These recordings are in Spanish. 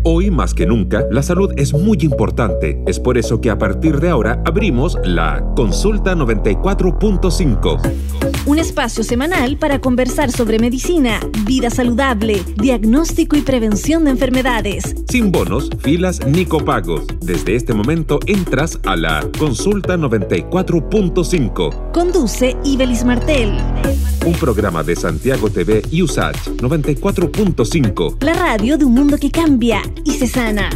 Hoy más que nunca, la salud es muy importante. Es por eso que a partir de ahora abrimos la Consulta 94.5. Un espacio semanal para conversar sobre medicina, vida saludable, diagnóstico y prevención de enfermedades. Sin bonos, filas ni copagos. Desde este momento entras a la Consulta 94.5. Conduce Ibelis Martel. Un programa de Santiago TV y USACH 94.5. La radio de un mundo que cambia y se sana.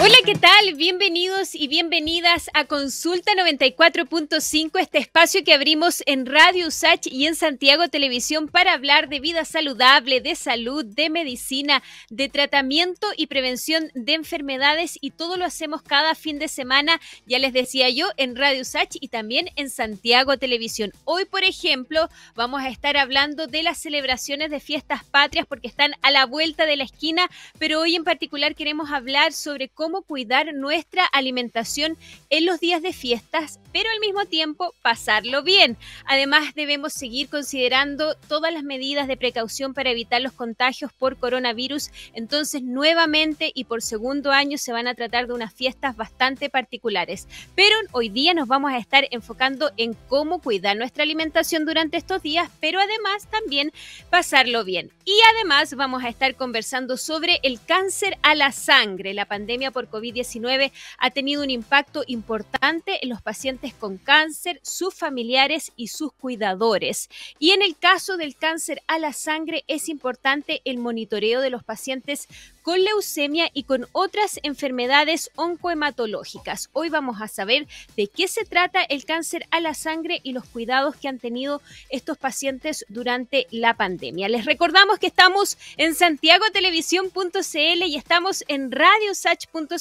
Hola, ¿qué tal? Bienvenidos y bienvenidas a Consulta 94.5, este espacio que abrimos en Radio USACH y en Santiago Televisión para hablar de vida saludable, de salud, de medicina, de tratamiento y prevención de enfermedades, y todo lo hacemos cada fin de semana, ya les decía yo, en Radio USACH y también en Santiago Televisión. Hoy, por ejemplo, vamos a estar hablando de las celebraciones de fiestas patrias porque están a la vuelta de la esquina, pero hoy en particular queremos hablar sobre cómo cuidar nuestra alimentación en los días de fiestas, pero al mismo tiempo pasarlo bien. Además, debemos seguir considerando todas las medidas de precaución para evitar los contagios por coronavirus. Entonces, nuevamente y por segundo año se van a tratar de unas fiestas bastante particulares. Pero hoy día nos vamos a estar enfocando en cómo cuidar nuestra alimentación durante estos días, pero además también pasarlo bien. Y además vamos a estar conversando sobre el cáncer a la sangre. La pandemia por COVID-19 ha tenido un impacto importante en los pacientes con cáncer, sus familiares y sus cuidadores. Y en el caso del cáncer a la sangre es importante el monitoreo de los pacientes con leucemia y con otras enfermedades oncohematológicas. Hoy vamos a saber de qué se trata el cáncer a la sangre y los cuidados que han tenido estos pacientes durante la pandemia. Les recordamos que estamos en santiagotelevisión.cl y estamos en radiosach.cl.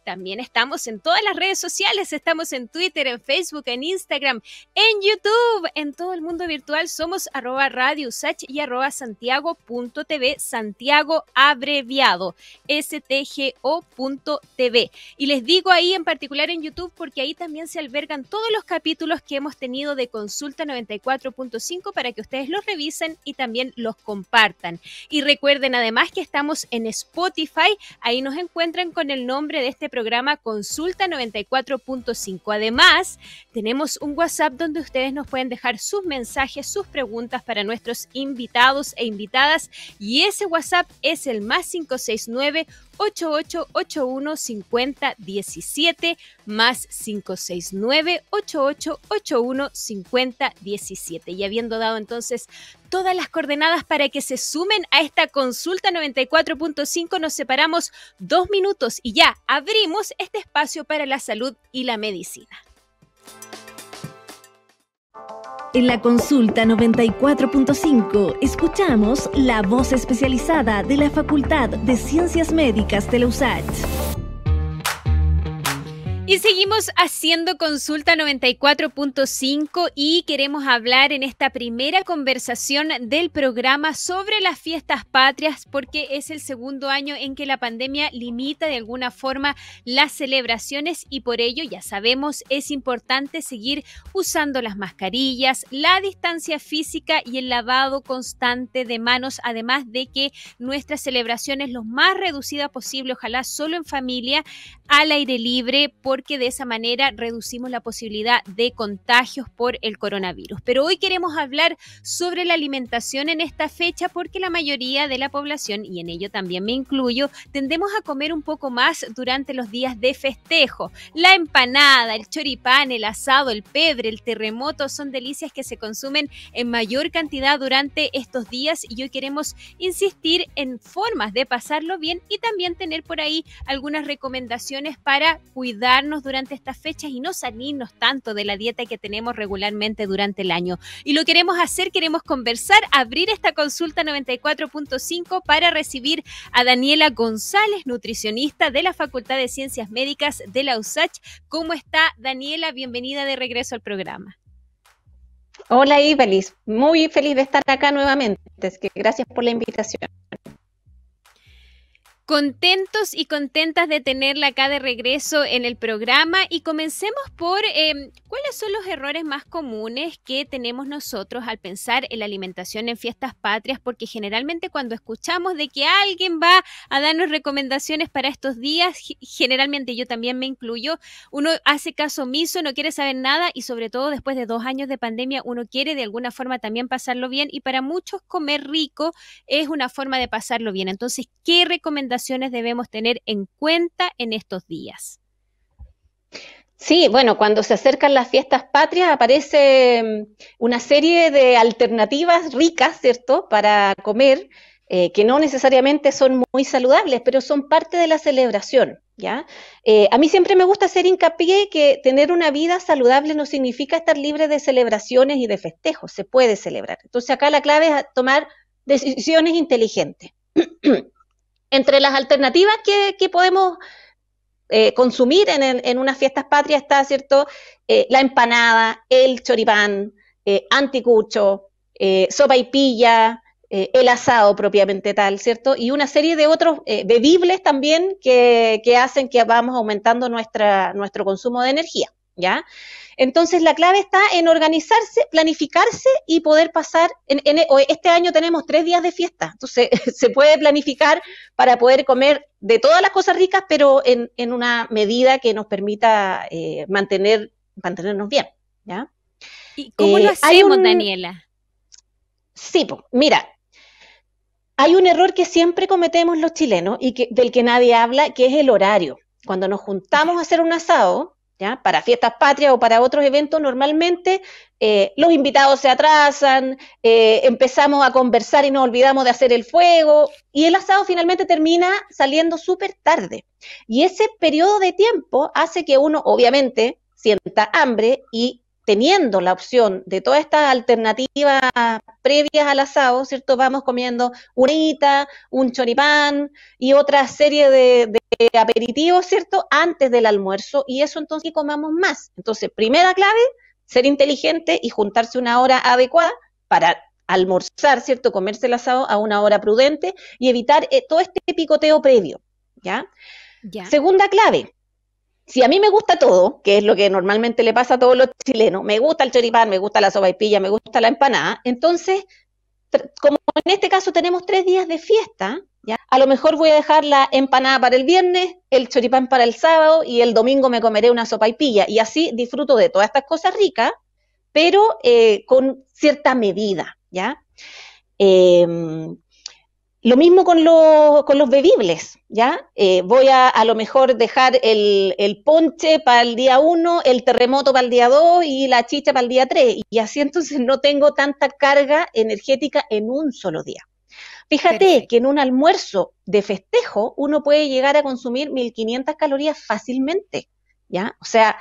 También estamos en todas las redes sociales. Estamos en Twitter, en Facebook, en Instagram, en YouTube, en todo el mundo virtual. Somos @radiosach y @santiago.tv, Santiago abreviado. STGO.tv. Y les digo ahí en particular en YouTube porque ahí también se albergan todos los capítulos que hemos tenido de Consulta 94.5 para que ustedes los revisen y también los compartan. Y recuerden además que estamos en Spotify, ahí nos encuentran con el nombre de este programa Consulta 94.5. Además, tenemos un WhatsApp donde ustedes nos pueden dejar sus mensajes, sus preguntas para nuestros invitados e invitadas, y ese WhatsApp es el +569 88815017 +569 88815017. Y habiendo dado entonces todas las coordenadas para que se sumen a esta Consulta 94.5, nos separamos 2 minutos y ya abrimos este espacio para la salud y la medicina. En la Consulta 94.5 escuchamos la voz especializada de la Facultad de Ciencias Médicas de la USACH. Y seguimos haciendo Consulta 94.5 y queremos hablar en esta primera conversación del programa sobre las fiestas patrias, porque es el segundo año en que la pandemia limita de alguna forma las celebraciones, y por ello, ya sabemos, es importante seguir usando las mascarillas, la distancia física y el lavado constante de manos, además de que nuestras celebraciones lo más reducida posible, ojalá solo en familia, al aire libre, porque de esa manera reducimos la posibilidad de contagios por el coronavirus. Pero hoy queremos hablar sobre la alimentación en esta fecha porque la mayoría de la población, y en ello también me incluyo, tendemos a comer un poco más durante los días de festejo. La empanada, el choripán, el asado, el pebre, el terremoto son delicias que se consumen en mayor cantidad durante estos días, y hoy queremos insistir en formas de pasarlo bien y también tener por ahí algunas recomendaciones para cuidarnos durante estas fechas y no salirnos tanto de la dieta que tenemos regularmente durante el año. Y lo queremos hacer, queremos conversar, abrir esta Consulta 94.5 para recibir a Daniela González, nutricionista de la Facultad de Ciencias Médicas de la USACH. ¿Cómo está, Daniela? Bienvenida de regreso al programa. Hola, Ibelis. Muy feliz de estar acá nuevamente. Es que gracias por la invitación. Contentos y contentas de tenerla acá de regreso en el programa y comencemos por ¿cuáles son los errores más comunes que tenemos nosotros al pensar en la alimentación en fiestas patrias? Porque generalmente cuando escuchamos de que alguien va a darnos recomendaciones para estos días, generalmente yo también me incluyo, uno hace caso omiso, no quiere saber nada y sobre todo después de 2 años de pandemia uno quiere de alguna forma también pasarlo bien y para muchos comer rico es una forma de pasarlo bien. Entonces, ¿qué recomendaciones debemos tener en cuenta en estos días? Sí, bueno, cuando se acercan las fiestas patrias aparece una serie de alternativas ricas, ¿cierto?, para comer, que no necesariamente son muy saludables, pero son parte de la celebración, ¿ya? A mí siempre me gusta hacer hincapié que tener una vida saludable no significa estar libre de celebraciones y de festejos, se puede celebrar. Entonces acá la clave es tomar decisiones inteligentes. Entre las alternativas que podemos consumir en unas fiestas patrias está, ¿cierto?, la empanada, el choripán, anticucho, sopaipilla, el asado propiamente tal, ¿cierto? Y una serie de otros bebibles también que hacen que vamos aumentando nuestro consumo de energía, ¿ya? Entonces la clave está en organizarse, planificarse y poder pasar, este año tenemos 3 días de fiesta, entonces se puede planificar para poder comer de todas las cosas ricas, pero en una medida que nos permita mantenernos bien, ¿ya? ¿Y cómo lo hacemos, Daniela? Sí, pues, mira, hay un error que siempre cometemos los chilenos y del que nadie habla, que es el horario. Cuando nos juntamos a hacer un asado, ¿ya?, para fiestas patrias o para otros eventos, normalmente los invitados se atrasan, empezamos a conversar y nos olvidamos de hacer el fuego, y el asado finalmente termina saliendo súper tarde. Y ese periodo de tiempo hace que uno, obviamente, sienta hambre y teniendo la opción de todas estas alternativas previas al asado, ¿cierto?, vamos comiendo una horita, un choripán y otra serie de aperitivos, ¿cierto?, antes del almuerzo, y eso entonces que comamos más. Entonces, primera clave, ser inteligente y juntarse una hora adecuada para almorzar, ¿cierto?, comerse el asado a una hora prudente y evitar todo este picoteo previo, ¿ya? Segunda clave, si a mí me gusta todo, que es lo que normalmente le pasa a todos los chilenos, me gusta el choripán, me gusta la sopaipilla, me gusta la empanada, entonces, como en este caso tenemos 3 días de fiesta, ¿ya?, a lo mejor voy a dejar la empanada para el viernes, el choripán para el sábado y el domingo me comeré una sopaipilla, y así disfruto de todas estas cosas ricas, pero con cierta medida, ¿ya? Lo mismo con los bebibles, ¿ya? Voy a lo mejor dejar el ponche para el día 1, el terremoto para el día 2 y la chicha para el día 3, y así entonces no tengo tanta carga energética en un solo día. Fíjate que en un almuerzo de festejo uno puede llegar a consumir 1.500 calorías fácilmente, ¿ya? O sea,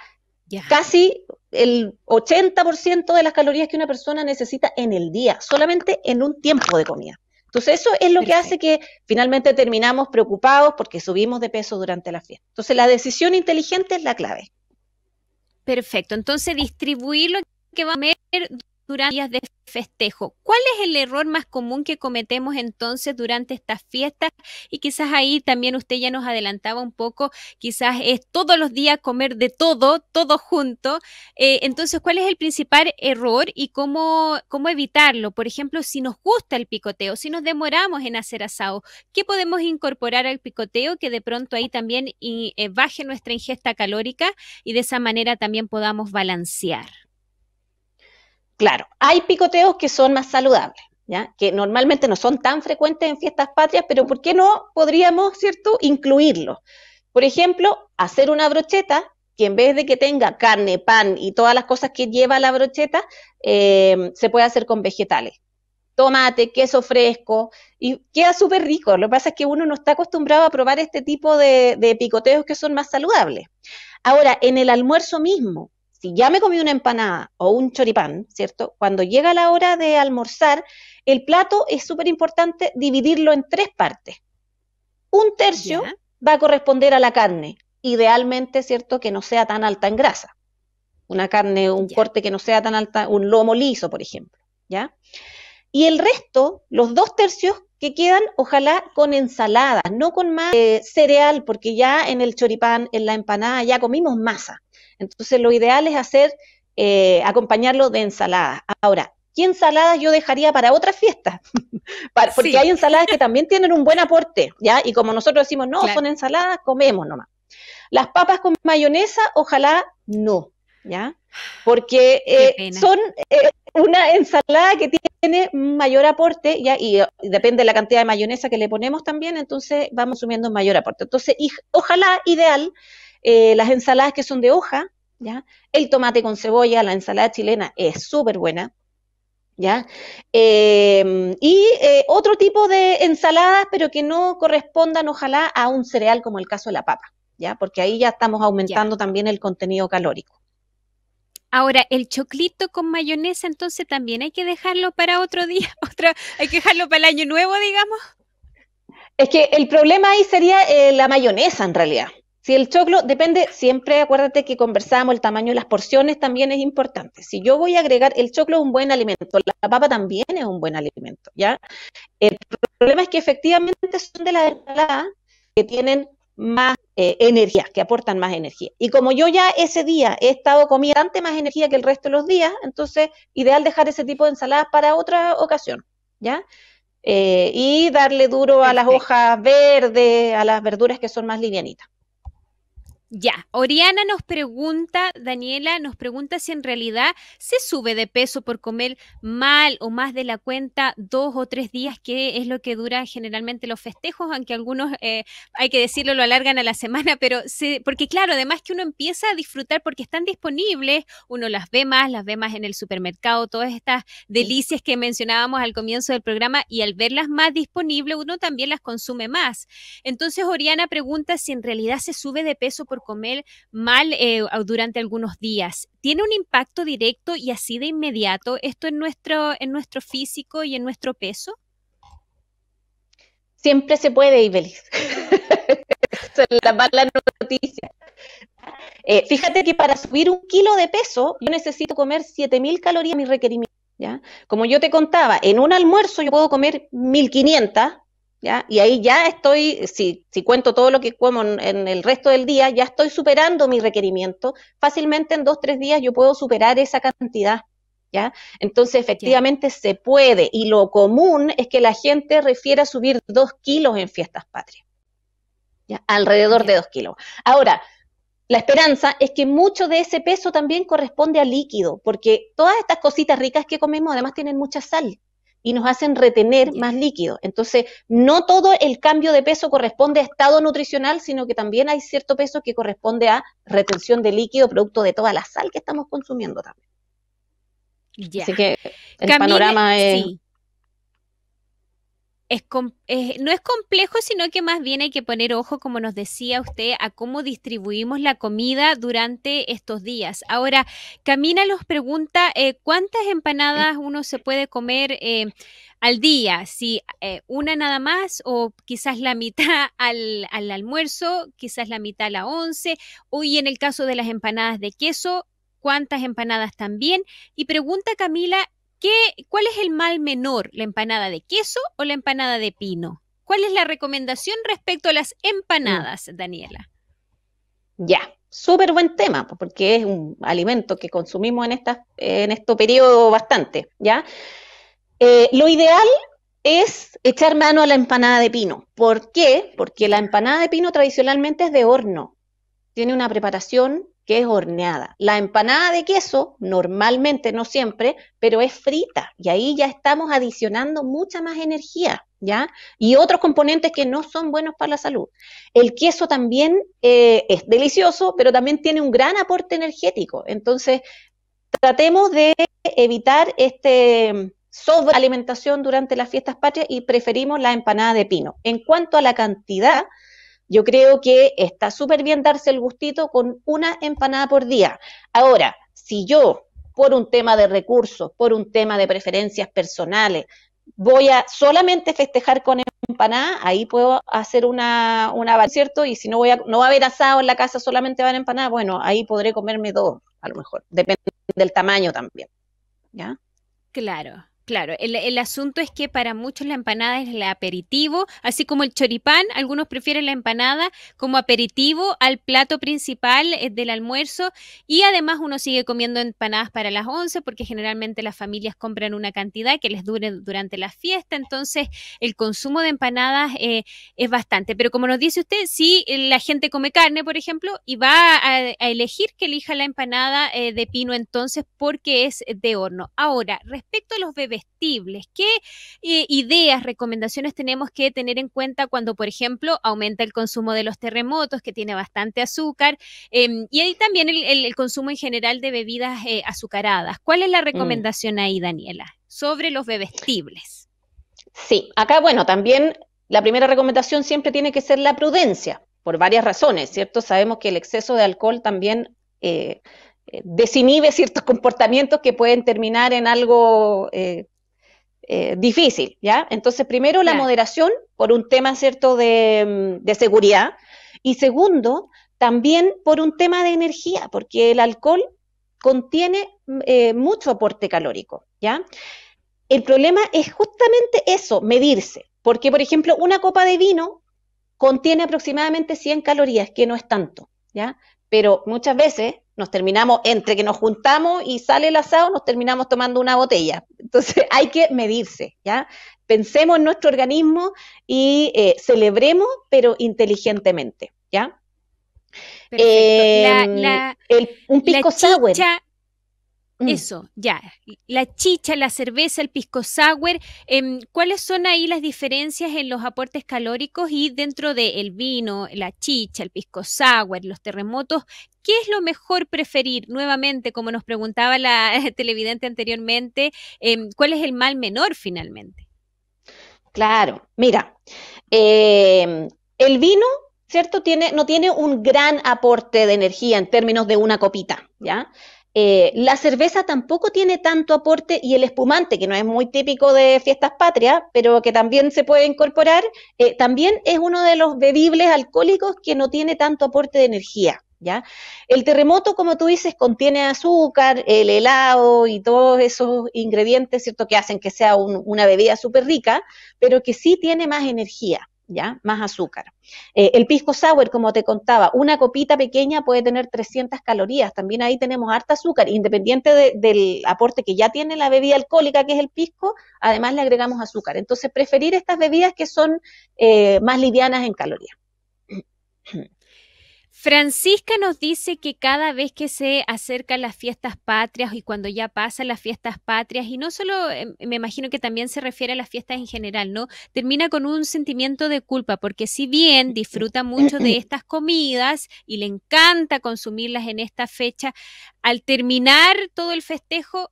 casi el 80% de las calorías que una persona necesita en el día, solamente en un tiempo de comida. Entonces eso es lo que hace que finalmente terminamos preocupados porque subimos de peso durante la fiesta. Entonces la decisión inteligente es la clave. Perfecto, entonces distribuir lo que va a comer durante días de festejo. ¿Cuál es el error más común que cometemos entonces durante estas fiestas? Y quizás ahí también usted ya nos adelantaba un poco, quizás es todos los días comer de todo junto. Entonces, ¿cuál es el principal error y cómo evitarlo? Por ejemplo, si nos gusta el picoteo, si nos demoramos en hacer asado, ¿qué podemos incorporar al picoteo que de pronto ahí también baje nuestra ingesta calórica y de esa manera también podamos balancear? Claro, hay picoteos que son más saludables, ¿ya?, que normalmente no son tan frecuentes en fiestas patrias, pero ¿por qué no podríamos, ¿cierto?, incluirlos? Por ejemplo, hacer una brocheta que en vez de que tenga carne, pan y todas las cosas que lleva la brocheta, se puede hacer con vegetales. Tomate, queso fresco, y queda súper rico. Lo que pasa es que uno no está acostumbrado a probar este tipo de picoteos que son más saludables. Ahora, en el almuerzo mismo, si ya me comí una empanada o un choripán, ¿cierto?, cuando llega la hora de almorzar, el plato es súper importante dividirlo en 3 partes. Un tercio va a corresponder a la carne, idealmente, ¿cierto?, que no sea tan alta en grasa. Una carne, un corte que no sea tan alta, un lomo liso, por ejemplo, ¿ya? Y el resto, los 2 tercios, que quedan, ojalá con ensaladas, no con más cereal, porque ya en el choripán, en la empanada, ya comimos masa. Entonces lo ideal es hacer, acompañarlo de ensaladas. Ahora, ¿qué ensaladas yo dejaría para otras fiestas? Porque Sí, hay ensaladas que también tienen un buen aporte, ¿ya? Y como nosotros decimos, no, claro. son ensaladas, comemos nomás. Las papas con mayonesa, ojalá no, ¿ya? Porque Qué pena. son una ensalada que tiene mayor aporte, ¿ya? Y depende de la cantidad de mayonesa que le ponemos también, entonces vamos subiendo mayor aporte. Entonces, ojalá, ideal, las ensaladas que son de hoja, ¿ya? El tomate con cebolla, la ensalada chilena es súper buena, ¿ya? Otro tipo de ensaladas, pero que no correspondan, ojalá, a un cereal como el caso de la papa, ¿ya? Porque ahí ya estamos Ya. aumentando también el contenido calórico. Ahora, el choclito con mayonesa, entonces también hay que dejarlo para otro día, hay que dejarlo para el año nuevo, digamos. Es que el problema ahí sería la mayonesa, en realidad. Si el choclo depende, siempre acuérdate que conversamos, el tamaño de las porciones también es importante. Si yo voy a agregar, el choclo es un buen alimento, la papa también es un buen alimento, ¿ya? El problema es que efectivamente son de las ensaladas que tienen más energía, que aportan más energía. Y como yo ya ese día he estado comiendo bastante más energía que el resto de los días, entonces ideal dejar ese tipo de ensaladas para otra ocasión, ¿ya? Y darle duro a las Perfecto. hojas verdes, a las verduras que son más livianitas. Ya, Oriana nos pregunta, Daniela nos pregunta si en realidad se sube de peso por comer mal o más de la cuenta 2 o 3 días, que es lo que dura generalmente los festejos, aunque algunos, hay que decirlo, lo alargan a la semana, pero porque claro, además que uno empieza a disfrutar porque están disponibles, uno las ve más en el supermercado, todas estas delicias que mencionábamos al comienzo del programa, y al verlas más disponibles, uno también las consume más. Entonces, Oriana pregunta si en realidad se sube de peso por comer mal durante algunos días. ¿Tiene un impacto directo y así de inmediato esto en nuestro físico y en nuestro peso? Siempre se puede, Ibelis. Esa es la mala noticia. Fíjate que para subir 1 kilo de peso, yo necesito comer 7.000 calorías, mi requerimiento, ¿ya? Como yo te contaba, en un almuerzo yo puedo comer 1.500, ¿ya? Y ahí ya estoy, si cuento todo lo que como en el resto del día, ya estoy superando mi requerimiento. Fácilmente en 2 o 3 días yo puedo superar esa cantidad, ¿ya? Entonces, Ya. efectivamente se puede, y lo común es que la gente refiera a subir 2 kilos en fiestas patrias, ¿ya? Alrededor de Ya. 2 kilos. Ahora, la esperanza es que mucho de ese peso también corresponde a líquido, porque todas estas cositas ricas que comemos además tienen mucha sal y nos hacen retener Ya. más líquido. Entonces, no todo el cambio de peso corresponde a estado nutricional, sino que también hay cierto peso que corresponde a retención de líquido producto de toda la sal que estamos consumiendo también. Ya. Así que el Camila, panorama es... sí. No es complejo, sino que más bien hay que poner ojo, como nos decía usted, a cómo distribuimos la comida durante estos días. Ahora, Camila nos pregunta, ¿cuántas empanadas uno se puede comer al día? Si una nada más, o quizás la mitad al almuerzo, quizás la mitad a la 11, y en el caso de las empanadas de queso, ¿cuántas empanadas también? Y pregunta Camila, ¿cuál es el mal menor, la empanada de queso o la empanada de pino? ¿Cuál es la recomendación respecto a las empanadas, Daniela? Ya, súper buen tema, porque es un alimento que consumimos en este periodo bastante, ¿ya? Lo ideal es echar mano a la empanada de pino. ¿Por qué? Porque la empanada de pino tradicionalmente es de horno, tiene una preparación que es horneada. La empanada de queso, normalmente, no siempre, pero es frita, y ahí ya estamos adicionando mucha más energía, ¿ya? Y otros componentes que no son buenos para la salud. El queso también es delicioso, pero también tiene un gran aporte energético. Entonces, tratemos de evitar sobrealimentación durante las fiestas patrias y preferimos la empanada de pino. En cuanto a la cantidad, yo creo que está súper bien darse el gustito con una empanada por día. Ahora, si yo, por un tema de recursos, por un tema de preferencias personales, voy a solamente festejar con empanada, ahí puedo hacer una ¿cierto? Y si no no va a haber asado en la casa, solamente van a empanada, bueno, ahí podré comerme dos, a lo mejor. Depende del tamaño también, ¿ya? Claro. Claro, el asunto es que para muchos la empanada es el aperitivo, así como el choripán, algunos prefieren la empanada como aperitivo al plato principal del almuerzo, y además uno sigue comiendo empanadas para las 11 porque generalmente las familias compran una cantidad que les dure durante la fiesta, entonces el consumo de empanadas es bastante. Pero como nos dice usted, si la gente come carne, por ejemplo, y va a elegir que elija la empanada de pino entonces porque es de horno. Ahora, respecto a los bebestibles, ¿qué ideas, recomendaciones tenemos que tener en cuenta cuando, por ejemplo, aumenta el consumo de los terremotos, que tiene bastante azúcar, y ahí también el consumo en general de bebidas azucaradas? ¿Cuál es la recomendación ahí, Daniela, sobre los bebestibles? Sí, acá, bueno, también la primera recomendación siempre tiene que ser la prudencia, por varias razones, ¿cierto? Sabemos que el exceso de alcohol también desinhibe ciertos comportamientos que pueden terminar en algo difícil, ¿ya? Entonces, primero la moderación, por un tema, ¿cierto?, de seguridad, y segundo, también por un tema de energía, porque el alcohol contiene mucho aporte calórico, ¿ya? El problema es justamente eso, medirse, porque, por ejemplo, una copa de vino contiene aproximadamente 100 calorías, que no es tanto, ¿ya? Pero muchas veces nos terminamos, entre que nos juntamos y sale el asado, nos terminamos tomando una botella. Entonces hay que medirse, ¿ya? Pensemos en nuestro organismo y celebremos, pero inteligentemente, ¿ya? Un pisco sour. Eso, ya. La chicha, la cerveza, el pisco sour, ¿cuáles son ahí las diferencias en los aportes calóricos? Y dentro del vino, la chicha, el pisco sour, los terremotos, ¿qué es lo mejor preferir? Nuevamente, como nos preguntaba la televidente anteriormente, ¿cuál es el mal menor finalmente? Claro, mira, el vino, ¿cierto? No tiene un gran aporte de energía en términos de una copita, ¿ya? La cerveza tampoco tiene tanto aporte, y el espumante, que no es muy típico de fiestas patrias, pero que también se puede incorporar, también es uno de los bebibles alcohólicos que no tiene tanto aporte de energía, ¿ya? El terremoto, como tú dices, contiene azúcar, el helado y todos esos ingredientes, ¿cierto?, que hacen que sea una bebida súper rica, pero que sí tiene más energía, ¿ya? Más azúcar. El pisco sour, como te contaba, una copita pequeña puede tener 300 calorías, también ahí tenemos harta azúcar, independiente del aporte que ya tiene la bebida alcohólica, que es el pisco, además le agregamos azúcar. Entonces, preferir estas bebidas que son más livianas en calorías. Francisca nos dice que cada vez que se acercan las fiestas patrias y cuando ya pasan las fiestas patrias, y no solo, me imagino que también se refiere a las fiestas en general, ¿no? Termina con un sentimiento de culpa, porque si bien disfruta mucho de estas comidas y le encanta consumirlas en esta fecha, al terminar todo el festejo,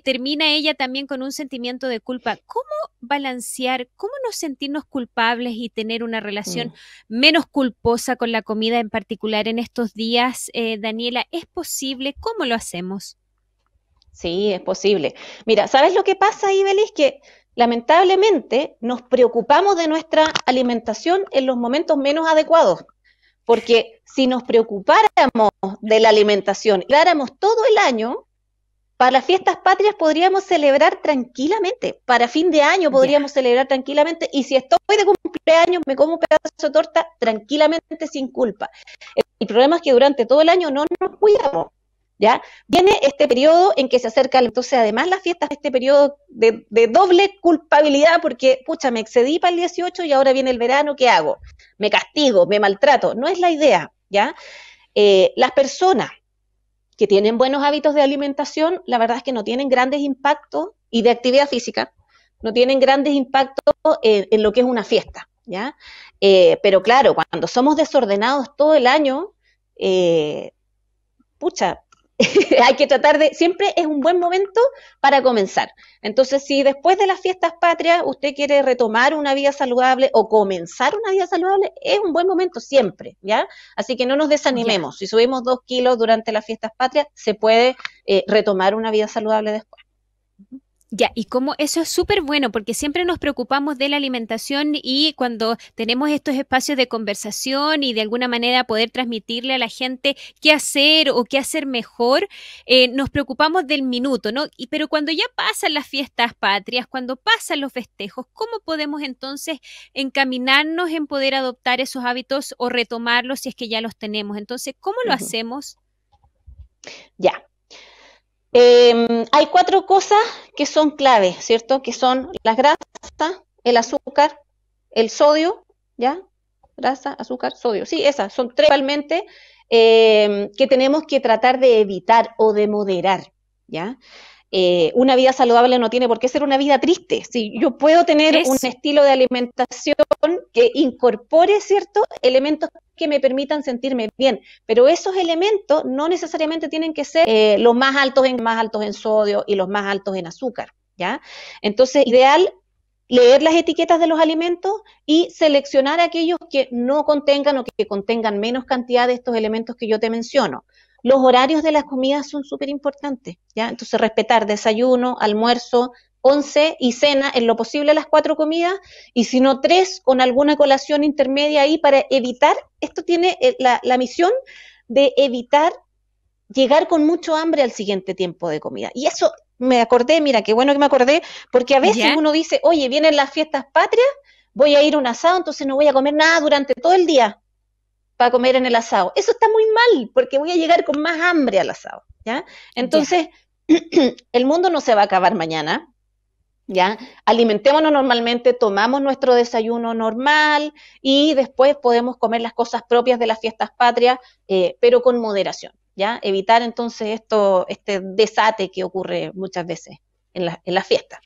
termina ella también con un sentimiento de culpa. ¿Cómo balancear, cómo no sentirnos culpables y tener una relación menos culposa con la comida en particular en estos días, Daniela? ¿Es posible? ¿Cómo lo hacemos? Sí, es posible. Mira, ¿sabes lo que pasa ahí, Belis? Que lamentablemente nos preocupamos de nuestra alimentación en los momentos menos adecuados, porque si nos preocupáramos de la alimentación y dáramos todo el año, para las fiestas patrias podríamos celebrar tranquilamente, para fin de año podríamos celebrar tranquilamente, y si estoy de cumpleaños me como un pedazo de torta tranquilamente sin culpa. El problema es que durante todo el año no nos cuidamos, ¿ya? Viene este periodo en que se acerca, entonces además las fiestas, este periodo de doble culpabilidad, porque, pucha, me excedí para el 18 y ahora viene el verano, ¿qué hago? Me castigo, me maltrato, no es la idea, ¿ya? Las personas que tienen buenos hábitos de alimentación, la verdad es que no tienen grandes impactos, y de actividad física, no tienen grandes impactos en lo que es una fiesta, ¿ya? Pero claro, cuando somos desordenados todo el año, pucha, hay que tratar de, siempre es un buen momento para comenzar. Entonces, si después de las fiestas patrias usted quiere retomar una vida saludable o comenzar una vida saludable, es un buen momento siempre, ¿ya? Así que no nos desanimemos. Si subimos 2 kilos durante las fiestas patrias, se puede retomar una vida saludable después. Ya, y como eso es súper bueno, porque siempre nos preocupamos de la alimentación y cuando tenemos estos espacios de conversación y de alguna manera poder transmitirle a la gente qué hacer o qué hacer mejor, nos preocupamos del minuto, ¿no? Pero cuando ya pasan las fiestas patrias, cuando pasan los festejos, ¿cómo podemos entonces encaminarnos en poder adoptar esos hábitos o retomarlos si es que ya los tenemos? Entonces, ¿cómo lo hacemos? Ya. Hay 4 cosas que son claves, ¿cierto? Que son las grasas, el azúcar, el sodio, ¿ya? Grasa, azúcar, sodio. Sí, esas son 3 realmente que tenemos que tratar de evitar o de moderar, ¿ya? Una vida saludable no tiene por qué ser una vida triste. Si yo puedo tener un estilo de alimentación que incorpore ciertos elementos que me permitan sentirme bien, pero esos elementos no necesariamente tienen que ser los más altos en sodio y los más altos en azúcar, ¿ya? Entonces, ideal leer las etiquetas de los alimentos y seleccionar aquellos que no contengan o que contengan menos cantidad de estos elementos que yo te menciono. Los horarios de las comidas son súper importantes, ¿ya? Entonces, respetar desayuno, almuerzo, once y cena, en lo posible las 4 comidas, y si no 3, con alguna colación intermedia ahí para evitar, esto tiene la misión de evitar llegar con mucho hambre al siguiente tiempo de comida. Y eso me acordé, mira, qué bueno que me acordé, porque a veces uno dice, oye, vienen las fiestas patrias, voy a ir a un asado, entonces no voy a comer nada durante todo el día para comer en el asado. Eso está muy mal, porque voy a llegar con más hambre al asado, ¿ya? Entonces, el mundo no se va a acabar mañana, ¿ya? Alimentémonos normalmente, tomamos nuestro desayuno normal y después podemos comer las cosas propias de las fiestas patrias, pero con moderación, ¿ya? Evitar entonces este desate que ocurre muchas veces en las fiestas.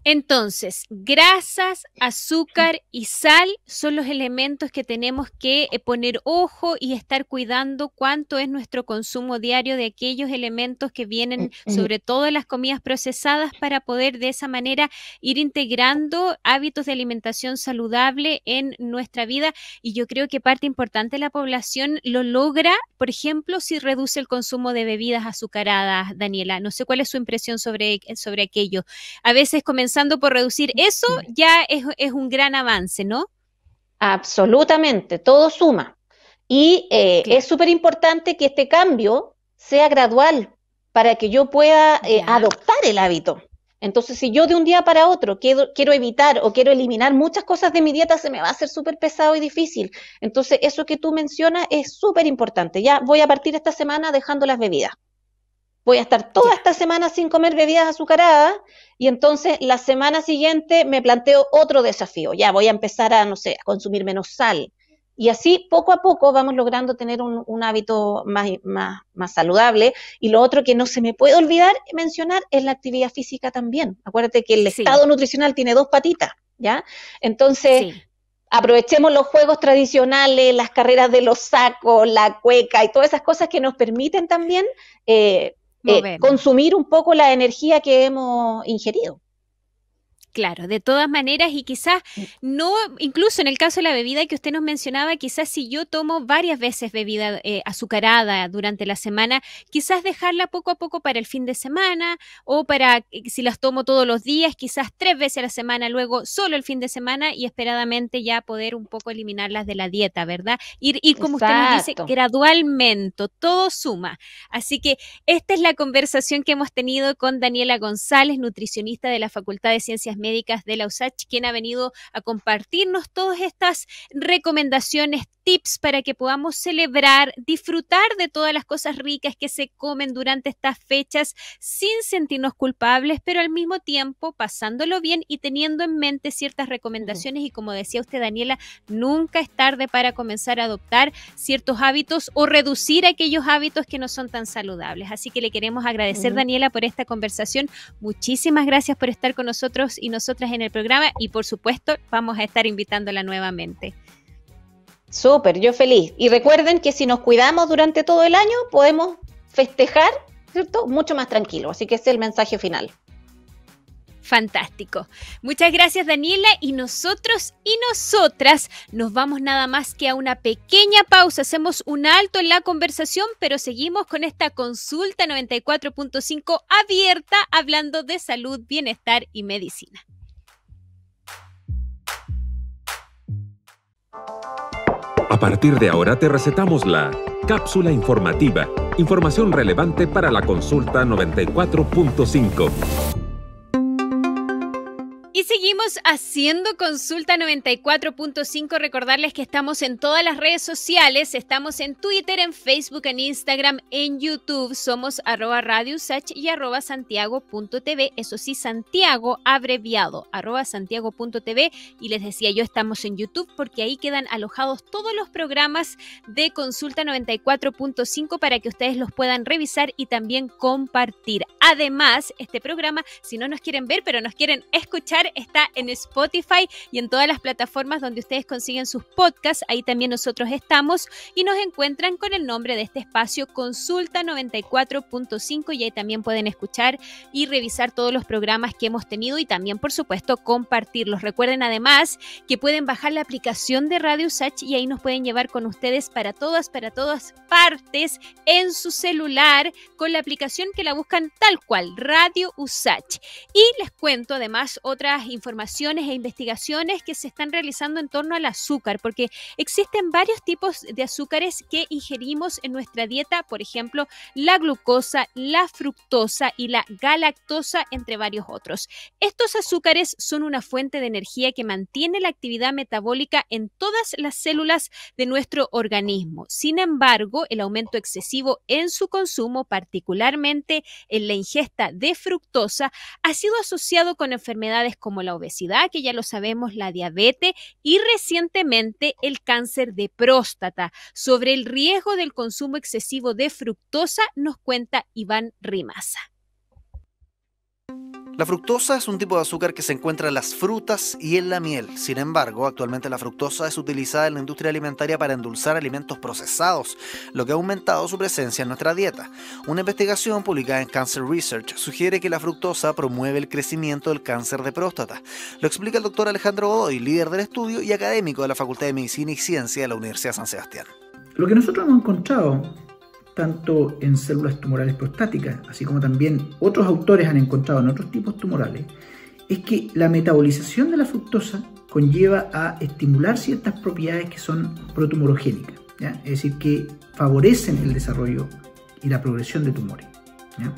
Entonces, grasas, azúcar y sal son los elementos que tenemos que poner ojo y estar cuidando cuánto es nuestro consumo diario de aquellos elementos que vienen sobre todo en las comidas procesadas para poder de esa manera ir integrando hábitos de alimentación saludable en nuestra vida. Y yo creo que parte importante de la población lo logra, por ejemplo, si reduce el consumo de bebidas azucaradas, Daniela. No sé cuál es su impresión sobre aquello. A veces comenzando por reducir eso, ya es un gran avance, ¿no? Absolutamente, todo suma. Y es súper importante que este cambio sea gradual para que yo pueda adoptar el hábito. Entonces, si yo de un día para otro quiero evitar o quiero eliminar muchas cosas de mi dieta, se me va a hacer súper pesado y difícil. Entonces, eso que tú mencionas es súper importante. Ya voy a partir esta semana dejando las bebidas. Voy a estar toda esta semana sin comer bebidas azucaradas y entonces la semana siguiente me planteo otro desafío. Ya voy a empezar a consumir menos sal. Y así poco a poco vamos logrando tener un hábito más saludable. Y lo otro que no se me puede olvidar mencionar es la actividad física también. Acuérdate que el estado nutricional tiene 2 patitas, ¿ya? Entonces, aprovechemos los juegos tradicionales, las carreras de los sacos, la cueca y todas esas cosas que nos permiten también consumir un poco la energía que hemos ingerido. Claro, de todas maneras, y quizás no, incluso en el caso de la bebida que usted nos mencionaba, quizás si yo tomo varias veces bebida azucarada durante la semana, quizás dejarla poco a poco para el fin de semana, o para, si las tomo todos los días, quizás 3 veces a la semana, luego solo el fin de semana y esperadamente ya poder un poco eliminarlas de la dieta, ¿verdad? Ir como usted nos dice, gradualmente, todo suma. Así que esta es la conversación que hemos tenido con Daniela González, nutricionista de la Facultad de Ciencias Médicas de la USACH, quien ha venido a compartirnos todas estas recomendaciones, tips para que podamos celebrar, disfrutar de todas las cosas ricas que se comen durante estas fechas sin sentirnos culpables, pero al mismo tiempo pasándolo bien y teniendo en mente ciertas recomendaciones y como decía usted, Daniela, nunca es tarde para comenzar a adoptar ciertos hábitos o reducir aquellos hábitos que no son tan saludables. Así que le queremos agradecer, Daniela, por esta conversación. Muchísimas gracias por estar con nosotros y nosotras en el programa y por supuesto vamos a estar invitándola nuevamente. Súper, yo feliz. Y recuerden que si nos cuidamos durante todo el año, podemos festejar, ¿cierto? Mucho más tranquilo. Así que ese es el mensaje final. Fantástico. Muchas gracias, Daniela, y nosotros y nosotras nos vamos nada más que a una pequeña pausa. Hacemos un alto en la conversación, pero seguimos con esta consulta 94.5 abierta, hablando de salud, bienestar y medicina. A partir de ahora te recetamos la cápsula informativa. Información relevante para la consulta 94.5. Y seguimos haciendo Consulta 94.5. Recordarles que estamos en todas las redes sociales. Estamos en Twitter, en Facebook, en Instagram, en YouTube. Somos @radiosach y @santiago.tv. Eso sí, Santiago abreviado, @santiago.tv. Y les decía yo, estamos en YouTube porque ahí quedan alojados todos los programas de Consulta 94.5 para que ustedes los puedan revisar y también compartir. Además, este programa, si no nos quieren ver, pero nos quieren escuchar, está en Spotify y en todas las plataformas donde ustedes consiguen sus podcasts. Ahí también nosotros estamos y nos encuentran con el nombre de este espacio, Consulta 94.5, y ahí también pueden escuchar y revisar todos los programas que hemos tenido y también, por supuesto, compartirlos. Recuerden además que pueden bajar la aplicación de Radio Usach y ahí nos pueden llevar con ustedes para todas partes en su celular con la aplicación que la buscan tal cual, Radio Usach. Y les cuento además otras informaciones e investigaciones que se están realizando en torno al azúcar, porque existen varios tipos de azúcares que ingerimos en nuestra dieta, por ejemplo, la glucosa, la fructosa y la galactosa, entre varios otros. Estos azúcares son una fuente de energía que mantiene la actividad metabólica en todas las células de nuestro organismo. Sin embargo, el aumento excesivo en su consumo, particularmente en la ingesta de fructosa, ha sido asociado con enfermedades como la obesidad, que ya lo sabemos, la diabetes y recientemente el cáncer de próstata. Sobre el riesgo del consumo excesivo de fructosa nos cuenta Iván Rimaza. La fructosa es un tipo de azúcar que se encuentra en las frutas y en la miel. Sin embargo, actualmente la fructosa es utilizada en la industria alimentaria para endulzar alimentos procesados, lo que ha aumentado su presencia en nuestra dieta. Una investigación publicada en Cancer Research sugiere que la fructosa promueve el crecimiento del cáncer de próstata. Lo explica el doctor Alejandro Godoy, líder del estudio y académico de la Facultad de Medicina y Ciencia de la Universidad de San Sebastián. Lo que nosotros hemos encontrado tanto en células tumorales prostáticas, así como también otros autores han encontrado en otros tipos tumorales, es que la metabolización de la fructosa conlleva a estimular ciertas propiedades que son protumorogénicas, ¿ya? Es decir, que favorecen el desarrollo y la progresión de tumores, ¿ya?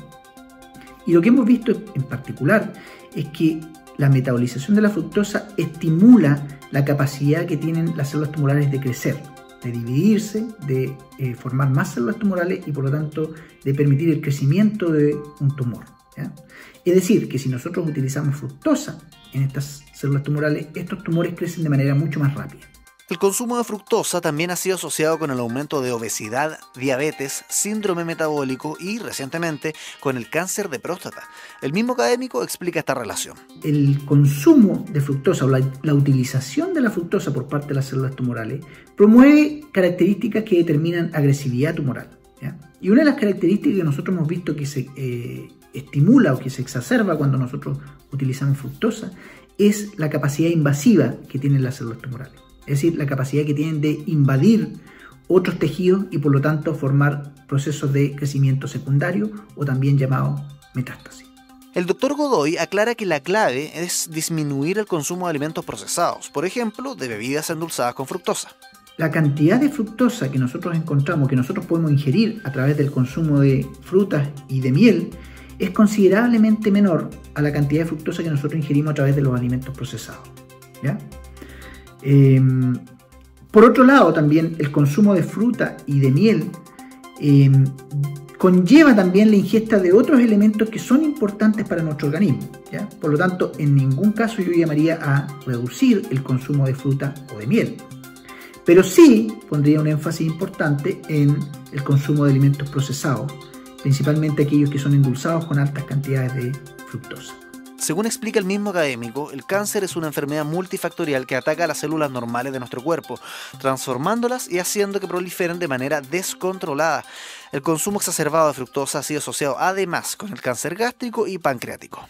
Y lo que hemos visto en particular es que la metabolización de la fructosa estimula la capacidad que tienen las células tumorales de crecer, de dividirse, de formar más células tumorales y por lo tanto de permitir el crecimiento de un tumor, ¿ya? Es decir, que si nosotros utilizamos fructosa en estas células tumorales, estos tumores crecen de manera mucho más rápida. El consumo de fructosa también ha sido asociado con el aumento de obesidad, diabetes, síndrome metabólico y, recientemente, con el cáncer de próstata. El mismo académico explica esta relación. El consumo de fructosa o la utilización de la fructosa por parte de las células tumorales promueve características que determinan agresividad tumoral, ¿ya? Y una de las características que nosotros hemos visto que se estimula o que se exacerba cuando nosotros utilizamos fructosa es la capacidad invasiva que tienen las células tumorales. Es decir, la capacidad que tienen de invadir otros tejidos y por lo tanto formar procesos de crecimiento secundario o también llamado metástasis. El doctor Godoy aclara que la clave es disminuir el consumo de alimentos procesados, por ejemplo, de bebidas endulzadas con fructosa. La cantidad de fructosa que nosotros encontramos, que nosotros podemos ingerir a través del consumo de frutas y de miel, es considerablemente menor a la cantidad de fructosa que nosotros ingerimos a través de los alimentos procesados, ¿ya? Por otro lado, también el consumo de fruta y de miel conlleva también la ingesta de otros elementos que son importantes para nuestro organismo, ¿ya? Por lo tanto, en ningún caso yo llamaría a reducir el consumo de fruta o de miel, pero sí pondría un énfasis importante en el consumo de alimentos procesados, principalmente aquellos que son endulzados con altas cantidades de fructosa. Según explica el mismo académico, el cáncer es una enfermedad multifactorial que ataca a las células normales de nuestro cuerpo, transformándolas y haciendo que proliferen de manera descontrolada. El consumo exacerbado de fructosa ha sido asociado además con el cáncer gástrico y pancreático.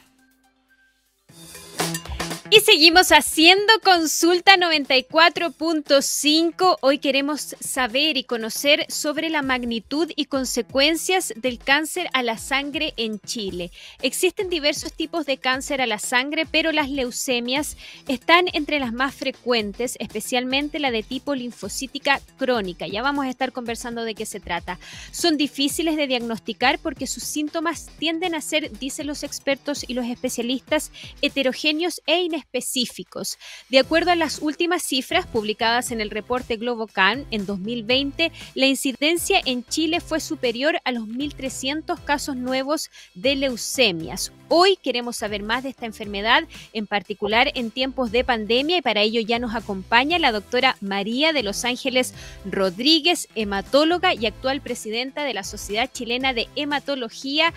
Y seguimos haciendo Consulta 94.5. Hoy queremos saber y conocer sobre la magnitud y consecuencias del cáncer a la sangre en Chile. Existen diversos tipos de cáncer a la sangre, pero las leucemias están entre las más frecuentes, especialmente la de tipo linfocítica crónica. Ya vamos a estar conversando de qué se trata. Son difíciles de diagnosticar porque sus síntomas tienden a ser, dicen los expertos y los especialistas, heterogéneos e específicos. De acuerdo a las últimas cifras publicadas en el reporte GloboCan en 2020, la incidencia en Chile fue superior a los 1.300 casos nuevos de leucemias. Hoy queremos saber más de esta enfermedad, en particular en tiempos de pandemia, y para ello ya nos acompaña la doctora María de Los Ángeles Rodríguez, hematóloga y actual presidenta de la Sociedad Chilena de Hematología,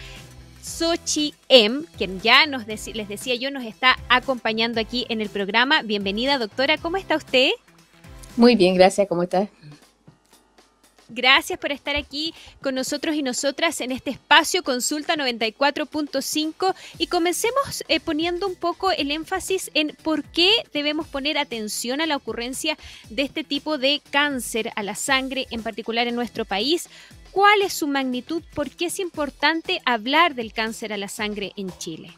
SOCHIEM, quien ya les decía yo, nos está acompañando aquí en el programa. Bienvenida, doctora. ¿Cómo está usted? Muy bien, gracias. ¿Cómo estás? Gracias por estar aquí con nosotros y nosotras en este espacio Consulta 94.5, y comencemos poniendo un poco el énfasis en por qué debemos poner atención a la ocurrencia de este tipo de cáncer a la sangre, en particular en nuestro país. ¿Cuál es su magnitud? ¿Por qué es importante hablar del cáncer a la sangre en Chile?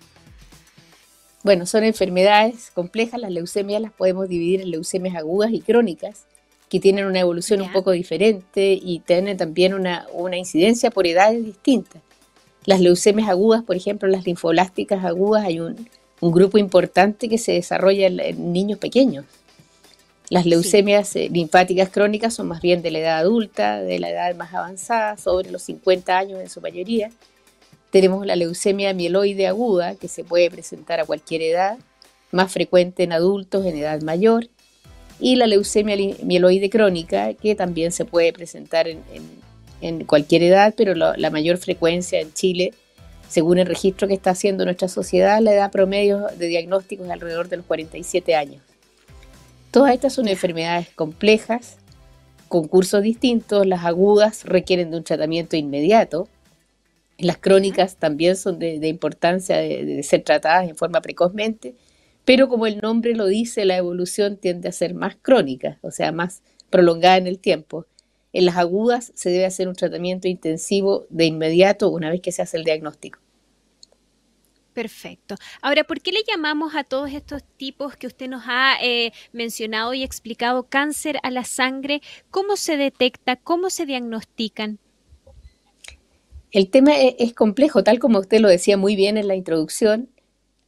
Bueno, son enfermedades complejas. Las leucemias las podemos dividir en leucemias agudas y crónicas, que tienen una evolución un poco diferente y tienen también una incidencia por edades distintas. Las leucemias agudas, por ejemplo, las linfoblásticas agudas, hay un grupo importante que se desarrolla en niños pequeños. Las leucemias linfáticas crónicas son más bien de la edad adulta, de la edad más avanzada, sobre los 50 años en su mayoría. Tenemos la leucemia mieloide aguda, que se puede presentar a cualquier edad, más frecuente en adultos en edad mayor, y la leucemia mieloide crónica, que también se puede presentar en cualquier edad, pero la mayor frecuencia en Chile, según el registro que está haciendo nuestra sociedad, la edad promedio de diagnóstico es alrededor de los 47 años. Todas estas son enfermedades complejas, con cursos distintos. Las agudas requieren de un tratamiento inmediato. Las crónicas también son de importancia de ser tratadas en forma precozmente, pero como el nombre lo dice, la evolución tiende a ser más crónica, o sea, más prolongada en el tiempo. En las agudas se debe hacer un tratamiento intensivo de inmediato una vez que se hace el diagnóstico. Perfecto. Ahora, ¿por qué le llamamos a todos estos tipos que usted nos ha mencionado y explicado cáncer a la sangre? ¿Cómo se detecta? ¿Cómo se diagnostican? El tema es complejo, tal como usted lo decía muy bien en la introducción.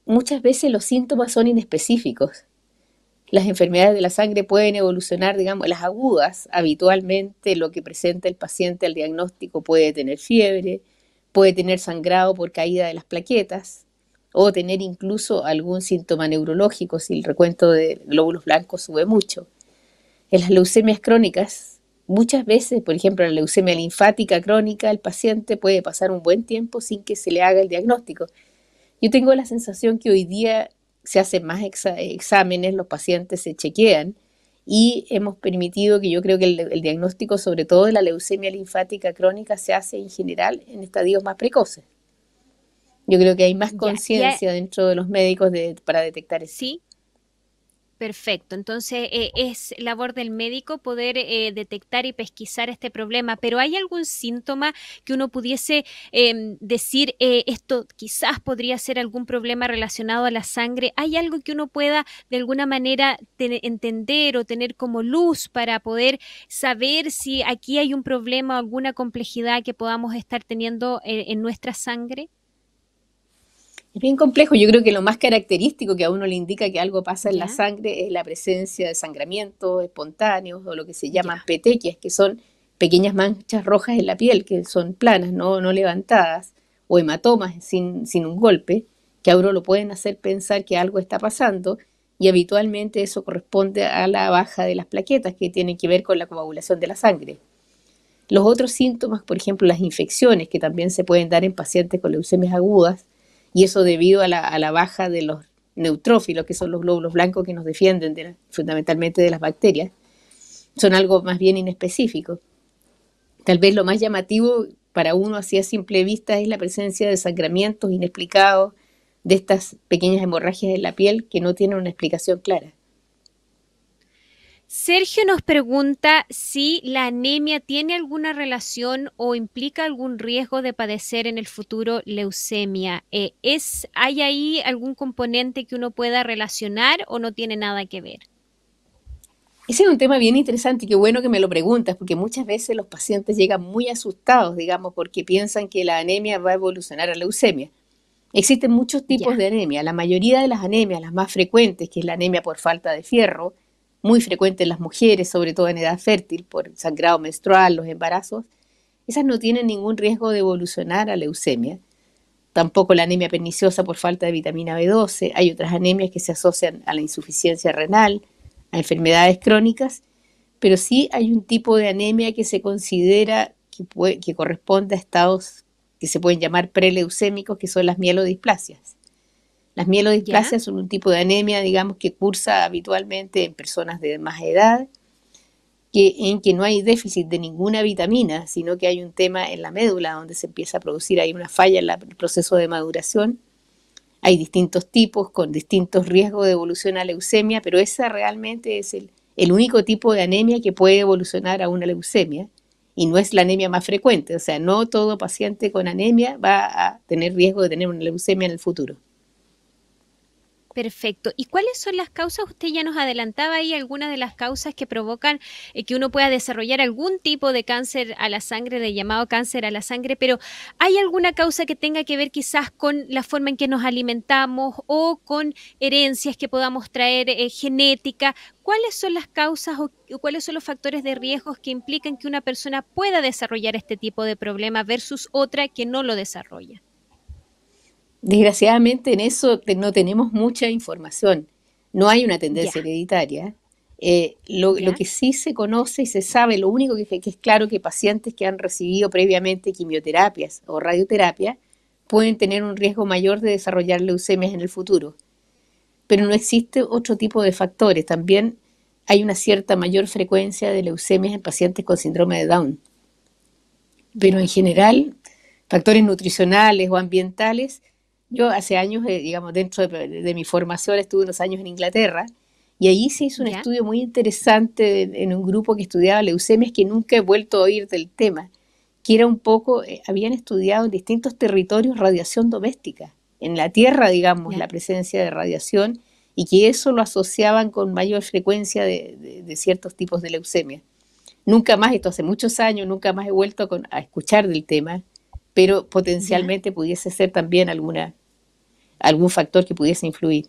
Muchas veces los síntomas son inespecíficos. Las enfermedades de la sangre pueden evolucionar, digamos, las agudas. Habitualmente lo que presenta el paciente al diagnóstico puede tener fiebre, puede tener sangrado por caída de las plaquetas, o tener incluso algún síntoma neurológico si el recuento de glóbulos blancos sube mucho. En las leucemias crónicas, muchas veces, por ejemplo, en la leucemia linfática crónica, el paciente puede pasar un buen tiempo sin que se le haga el diagnóstico. Yo tengo la sensación que hoy día se hacen más exámenes, los pacientes se chequean, y hemos permitido que yo creo que el diagnóstico, sobre todo de la leucemia linfática crónica, se hace en general en estadios más precoces. Yo creo que hay más conciencia dentro de los médicos para detectar eso. Sí, perfecto. Entonces es labor del médico poder detectar y pesquisar este problema, pero ¿hay algún síntoma que uno pudiese decir esto quizás podría ser algún problema relacionado a la sangre? ¿Hay algo que uno pueda de alguna manera entender o tener como luz para poder saber si aquí hay un problema o alguna complejidad que podamos estar teniendo en nuestra sangre? Es bien complejo. Yo creo que lo más característico que a uno le indica que algo pasa en la sangre es la presencia de sangramientos espontáneos o lo que se llaman petequias, que son pequeñas manchas rojas en la piel, que son planas, no levantadas, o hematomas sin un golpe, que a uno lo pueden hacer pensar que algo está pasando, y habitualmente eso corresponde a la baja de las plaquetas, que tienen que ver con la coagulación de la sangre. Los otros síntomas, por ejemplo, las infecciones, que también se pueden dar en pacientes con leucemias agudas, y eso debido a la baja de los neutrófilos, que son los glóbulos blancos que nos defienden fundamentalmente de las bacterias, son algo más bien inespecífico. Tal vez lo más llamativo para uno así a simple vista es la presencia de sangramientos inexplicados de estas pequeñas hemorragias en la piel que no tienen una explicación clara. Sergio nos pregunta si la anemia tiene alguna relación o implica algún riesgo de padecer en el futuro leucemia. ¿Hay ahí algún componente que uno pueda relacionar o no tiene nada que ver? Ese es un tema bien interesante y qué bueno que me lo preguntas, porque muchas veces los pacientes llegan muy asustados, digamos, porque piensan que la anemia va a evolucionar a leucemia. Existen muchos tipos de anemia. La mayoría de las anemias, las más frecuentes, que es la anemia por falta de fierro, muy frecuente en las mujeres, sobre todo en edad fértil, por sangrado menstrual, los embarazos, esas no tienen ningún riesgo de evolucionar a leucemia. Tampoco la anemia perniciosa por falta de vitamina B12. Hay otras anemias que se asocian a la insuficiencia renal, a enfermedades crónicas, pero sí hay un tipo de anemia que se considera que corresponde a estados que se pueden llamar preleucémicos, que son las mielodisplasias. Las mielodisplasias son un tipo de anemia, digamos, que cursa habitualmente en personas de más edad, en que no hay déficit de ninguna vitamina, sino que hay un tema en la médula donde se empieza a producir, hay una falla en el proceso de maduración. Hay distintos tipos con distintos riesgos de evolución a leucemia, pero esa realmente es el único tipo de anemia que puede evolucionar a una leucemia y no es la anemia más frecuente. O sea, no todo paciente con anemia va a tener riesgo de tener una leucemia en el futuro. Perfecto. ¿Y cuáles son las causas? Usted ya nos adelantaba ahí algunas de las causas que provocan que uno pueda desarrollar algún tipo de cáncer a la sangre, de llamado cáncer a la sangre, pero ¿hay alguna causa que tenga que ver quizás con la forma en que nos alimentamos o con herencias que podamos traer, genética? ¿Cuáles son las causas o cuáles son los factores de riesgo que implican que una persona pueda desarrollar este tipo de problema versus otra que no lo desarrolla? Desgraciadamente en eso no tenemos mucha información. No hay una tendencia hereditaria. Lo que sí se conoce y se sabe, lo único que es claro que pacientes que han recibido previamente quimioterapias o radioterapia pueden tener un riesgo mayor de desarrollar leucemias en el futuro. Pero no existe otro tipo de factores. También hay una cierta mayor frecuencia de leucemias en pacientes con síndrome de Down. Pero en general, factores nutricionales o ambientales. Yo hace años, digamos, dentro de mi formación estuve unos años en Inglaterra y allí se hizo un estudio muy interesante en un grupo que estudiaba leucemias que nunca he vuelto a oír del tema, que era un poco, habían estudiado en distintos territorios radiación doméstica, en la Tierra, digamos, la presencia de radiación y que eso lo asociaban con mayor frecuencia de ciertos tipos de leucemia. Nunca más, esto hace muchos años, nunca más he vuelto a escuchar del tema, pero potencialmente pudiese ser también algún factor que pudiese influir.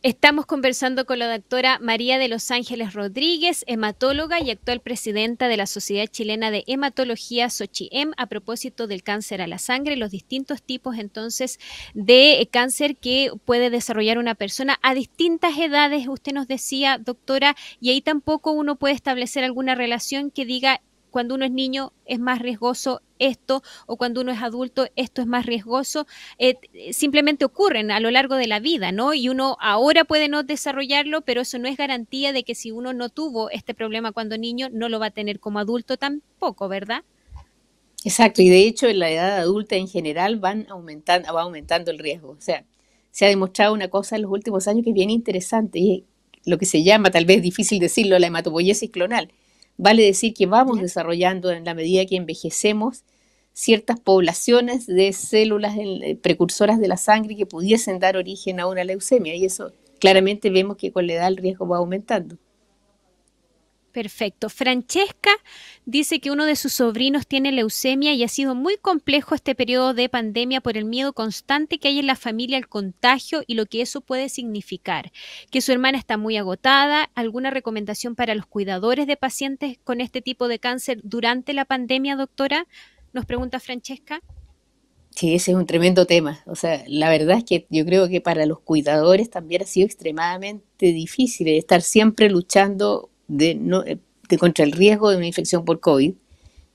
Estamos conversando con la doctora María de los Ángeles Rodríguez, hematóloga y actual presidenta de la Sociedad Chilena de Hematología, SOCHIEM, a propósito del cáncer a la sangre, los distintos tipos entonces de cáncer que puede desarrollar una persona a distintas edades, usted nos decía, doctora, y ahí tampoco uno puede establecer alguna relación que diga cuando uno es niño es más riesgoso esto, o cuando uno es adulto esto es más riesgoso. Simplemente ocurren a lo largo de la vida, ¿no? Y uno ahora puede no desarrollarlo, pero eso no es garantía de que si uno no tuvo este problema cuando niño, no lo va a tener como adulto tampoco, ¿verdad? Exacto, y de hecho en la edad adulta en general va aumentando el riesgo. O sea, se ha demostrado una cosa en los últimos años que es bien interesante, y es lo que se llama, tal vez difícil decirlo, la hematopoiesis clonal. Vale decir que vamos desarrollando en la medida que envejecemos ciertas poblaciones de células precursoras de la sangre que pudiesen dar origen a una leucemia, y eso claramente vemos que con la edad el riesgo va aumentando. Perfecto. Francesca dice que uno de sus sobrinos tiene leucemia y ha sido muy complejo este periodo de pandemia por el miedo constante que hay en la familia al contagio y lo que eso puede significar. Que su hermana está muy agotada. ¿Alguna recomendación para los cuidadores de pacientes con este tipo de cáncer durante la pandemia, doctora? Nos pregunta Francesca. Sí, ese es un tremendo tema. O sea, la verdad es que yo creo que para los cuidadores también ha sido extremadamente difícil estar siempre luchando contra el riesgo de una infección por COVID,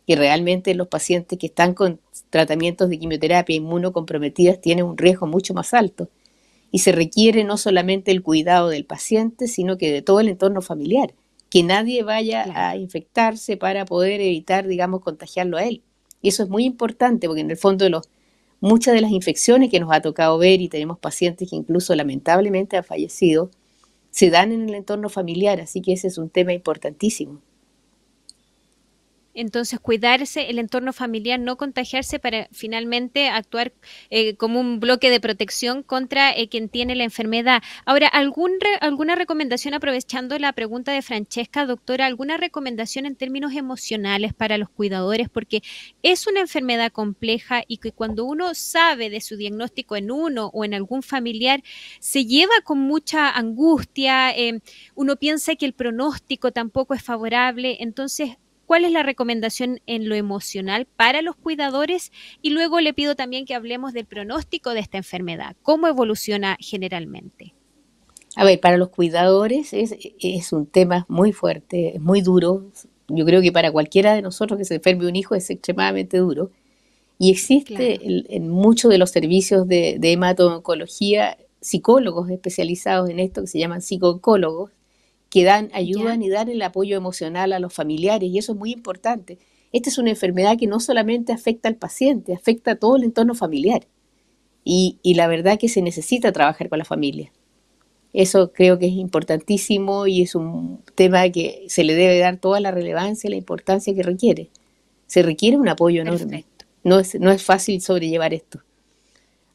que realmente los pacientes que están con tratamientos de quimioterapia inmunocomprometidas tienen un riesgo mucho más alto. Y se requiere no solamente el cuidado del paciente, sino que de todo el entorno familiar, que nadie vaya a infectarse para poder evitar, digamos, contagiarlo a él. Y eso es muy importante porque en el fondo muchas de las infecciones que nos ha tocado ver, y tenemos pacientes que incluso lamentablemente han fallecido, se dan en el entorno familiar, así que ese es un tema importantísimo. Entonces, cuidarse, el entorno familiar, no contagiarse para finalmente actuar como un bloque de protección contra quien tiene la enfermedad. Ahora, ¿alguna recomendación, aprovechando la pregunta de Francesca, doctora, alguna recomendación en términos emocionales para los cuidadores? Porque es una enfermedad compleja y que cuando uno sabe de su diagnóstico en uno o en algún familiar, se lleva con mucha angustia, uno piensa que el pronóstico tampoco es favorable, entonces, ¿cuál es la recomendación en lo emocional para los cuidadores? Y luego le pido también que hablemos del pronóstico de esta enfermedad. ¿Cómo evoluciona generalmente? A ver, para los cuidadores es un tema muy fuerte, es muy duro. Yo creo que para cualquiera de nosotros que se enferme un hijo es extremadamente duro. Y existe en muchos de los servicios de hemato-oncología psicólogos especializados en esto que se llaman psico-oncólogos, que ayudan y dan el apoyo emocional a los familiares, y eso es muy importante. Esta es una enfermedad que no solamente afecta al paciente, afecta a todo el entorno familiar, y la verdad que se necesita trabajar con la familia. Eso creo que es importantísimo y es un tema que se le debe dar toda la relevancia y la importancia que requiere. Se requiere un apoyo enorme. No es fácil sobrellevar esto.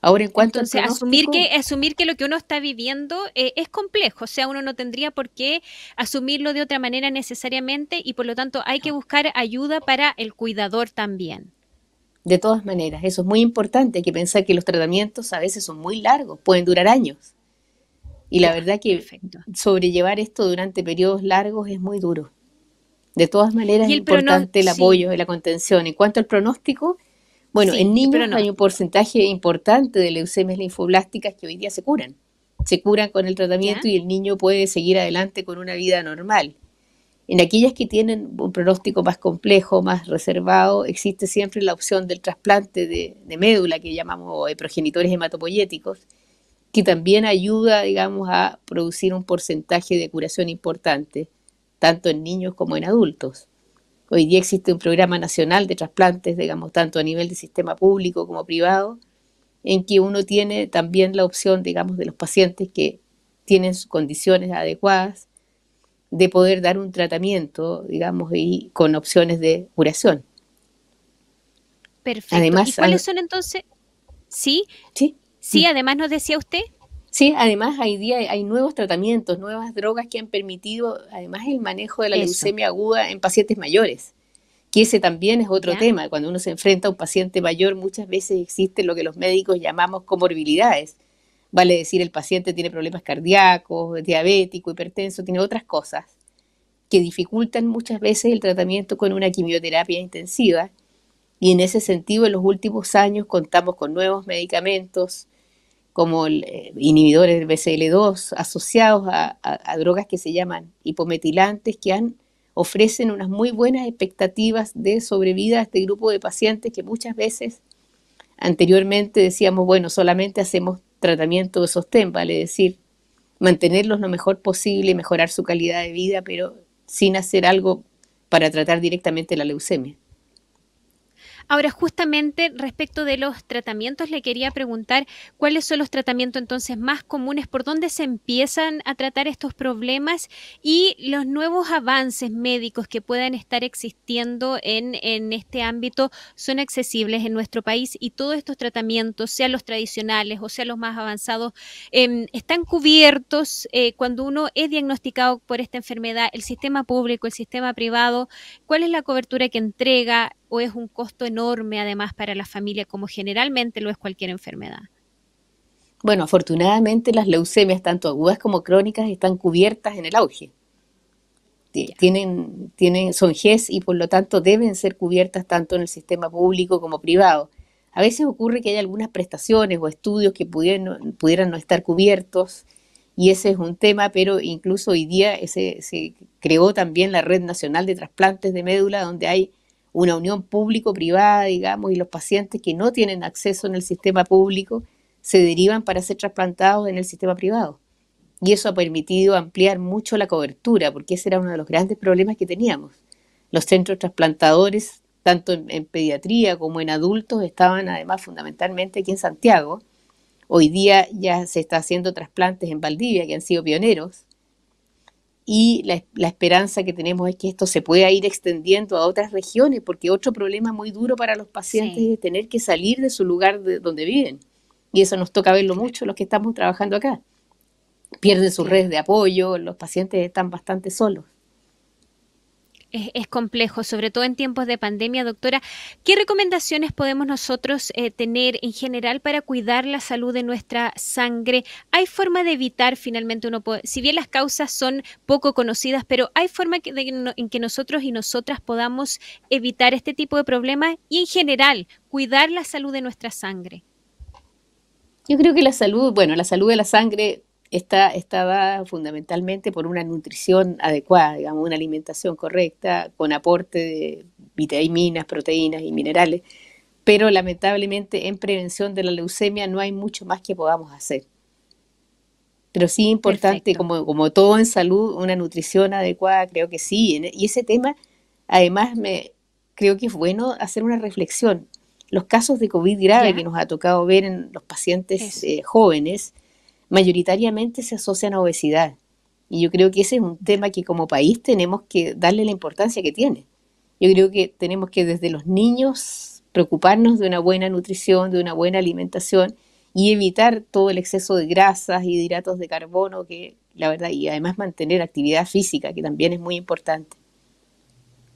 Ahora, en cuanto Entonces, asumir que lo que uno está viviendo es complejo, o sea, uno no tendría por qué asumirlo de otra manera necesariamente, y por lo tanto hay que buscar ayuda para el cuidador también. De todas maneras, eso es muy importante. Hay que pensar que los tratamientos a veces son muy largos, pueden durar años. Y la verdad que sobrellevar esto durante periodos largos es muy duro. De todas maneras, es importante el apoyo y la contención. En cuanto al pronóstico, bueno, en niños hay un porcentaje importante de leucemias linfoblásticas que hoy día se curan. Se curan con el tratamiento y el niño puede seguir adelante con una vida normal. En aquellas que tienen un pronóstico más complejo, más reservado, existe siempre la opción del trasplante de médula, que llamamos progenitores hematopoyéticos, que también ayuda, digamos, a producir un porcentaje de curación importante, tanto en niños como en adultos. Hoy día existe un programa nacional de trasplantes, digamos, tanto a nivel de sistema público como privado, en que uno tiene también la opción, digamos, de los pacientes que tienen sus condiciones adecuadas de poder dar un tratamiento, digamos, y con opciones de curación. Perfecto. Además, ¿y cuáles son entonces? ¿Sí? Sí, además nos decía usted. Sí, además hoy día hay nuevos tratamientos, nuevas drogas que han permitido además el manejo de la leucemia aguda en pacientes mayores, que ese también es otro tema. Cuando uno se enfrenta a un paciente mayor, muchas veces existe lo que los médicos llamamos comorbilidades. Vale decir, el paciente tiene problemas cardíacos, diabético, hipertenso, tiene otras cosas que dificultan muchas veces el tratamiento con una quimioterapia intensiva, y en ese sentido en los últimos años contamos con nuevos medicamentos como inhibidores del BCL2 asociados a drogas que se llaman hipometilantes, que ofrecen unas muy buenas expectativas de sobrevida a este grupo de pacientes que muchas veces anteriormente decíamos, bueno, solamente hacemos tratamiento de sostén, vale decir, mantenerlos lo mejor posible y mejorar su calidad de vida, pero sin hacer algo para tratar directamente la leucemia. Ahora, justamente respecto de los tratamientos, le quería preguntar cuáles son los tratamientos entonces más comunes, por dónde se empiezan a tratar estos problemas y los nuevos avances médicos que puedan estar existiendo en este ámbito son accesibles en nuestro país, y todos estos tratamientos, sean los tradicionales o sean los más avanzados, están cubiertos cuando uno es diagnosticado por esta enfermedad, el sistema público, el sistema privado. ¿Cuál es la cobertura que entrega? ¿O es un costo enorme además para la familia, como generalmente lo es cualquier enfermedad? Bueno, afortunadamente las leucemias, tanto agudas como crónicas, están cubiertas en el auge. Son GES y por lo tanto deben ser cubiertas tanto en el sistema público como privado. A veces ocurre que hay algunas prestaciones o estudios que pudieran no estar cubiertos, y ese es un tema, pero incluso hoy día se creó también la Red Nacional de Trasplantes de Médula, donde hay una unión público-privada, digamos, y los pacientes que no tienen acceso en el sistema público se derivan para ser trasplantados en el sistema privado. Y eso ha permitido ampliar mucho la cobertura, porque ese era uno de los grandes problemas que teníamos. Los centros trasplantadores tanto en pediatría como en adultos, estaban además fundamentalmente aquí en Santiago. Hoy día ya se está haciendo trasplantes en Valdivia, que han sido pioneros, y la esperanza que tenemos es que esto se pueda ir extendiendo a otras regiones, porque otro problema muy duro para los pacientes es tener que salir de su lugar donde viven, y eso nos toca verlo mucho los que estamos trabajando acá. Pierden sus redes de apoyo, los pacientes están bastante solos. Es complejo, sobre todo en tiempos de pandemia. Doctora, ¿qué recomendaciones podemos nosotros tener en general para cuidar la salud de nuestra sangre? ¿Hay forma de evitar finalmente si bien las causas son poco conocidas, pero hay forma en que nosotros y nosotras podamos evitar este tipo de problemas y en general cuidar la salud de nuestra sangre? Yo creo que la salud de la sangre está dada fundamentalmente por una nutrición adecuada, digamos, una alimentación correcta, con aporte de vitaminas, proteínas y minerales, pero lamentablemente en prevención de la leucemia no hay mucho más que podamos hacer. Pero sí importante, como todo en salud, una nutrición adecuada, creo que sí. Y ese tema, además, creo que es bueno hacer una reflexión. Los casos de COVID grave que nos ha tocado ver en los pacientes jóvenes, mayoritariamente se asocian a obesidad. Y yo creo que ese es un tema que como país tenemos que darle la importancia que tiene. Yo creo que tenemos que desde los niños preocuparnos de una buena nutrición, de una buena alimentación y evitar todo el exceso de grasas y de hidratos de carbono, que la verdad, y además mantener actividad física, que también es muy importante.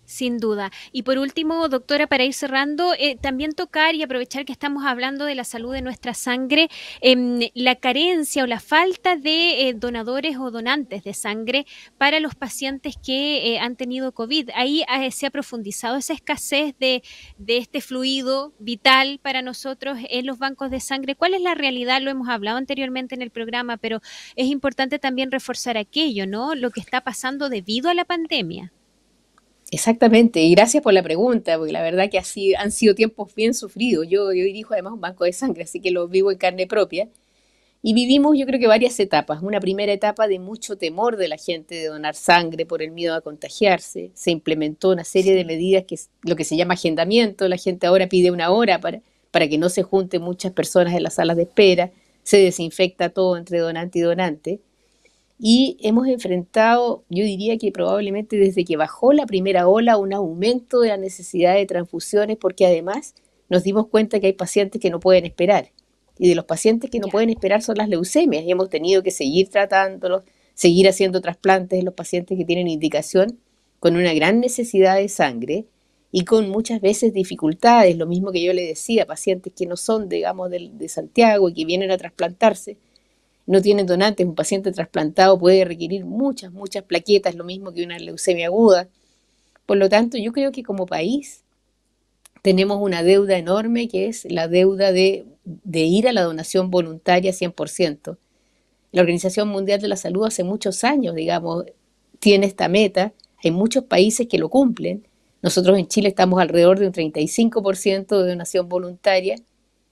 Sin duda. Y por último, doctora, para ir cerrando, también tocar y aprovechar que estamos hablando de la salud de nuestra sangre, la carencia o la falta de donadores o donantes de sangre para los pacientes que han tenido COVID. Ahí se ha profundizado esa escasez de este fluido vital para nosotros en los bancos de sangre. ¿Cuál es la realidad? Lo hemos hablado anteriormente en el programa, pero es importante también reforzar aquello, ¿no? Lo que está pasando debido a la pandemia. Exactamente, y gracias por la pregunta, porque la verdad que así han sido tiempos bien sufridos. Yo dirijo además un banco de sangre, así que lo vivo en carne propia. Y vivimos, yo creo que varias etapas. Una primera etapa de mucho temor de la gente de donar sangre por el miedo a contagiarse. Se implementó una serie de medidas que es lo que se llama agendamiento. La gente ahora pide una hora para que no se junten muchas personas en las salas de espera. Se desinfecta todo entre donante y donante. Y hemos enfrentado, yo diría que probablemente desde que bajó la primera ola, un aumento de la necesidad de transfusiones, porque además nos dimos cuenta que hay pacientes que no pueden esperar. Y de los pacientes que no pueden esperar son las leucemias, y hemos tenido que seguir tratándolos, seguir haciendo trasplantes en los pacientes que tienen indicación, con una gran necesidad de sangre y con muchas veces dificultades. Lo mismo que yo le decía, pacientes que no son, digamos, de Santiago y que vienen a trasplantarse, no tienen donantes. Un paciente trasplantado puede requerir muchas plaquetas, lo mismo que una leucemia aguda. Por lo tanto, yo creo que como país tenemos una deuda enorme, que es la deuda de ir a la donación voluntaria 100%. La Organización Mundial de la Salud hace muchos años, digamos, tiene esta meta. Hay muchos países que lo cumplen. Nosotros en Chile estamos alrededor de un 35% de donación voluntaria.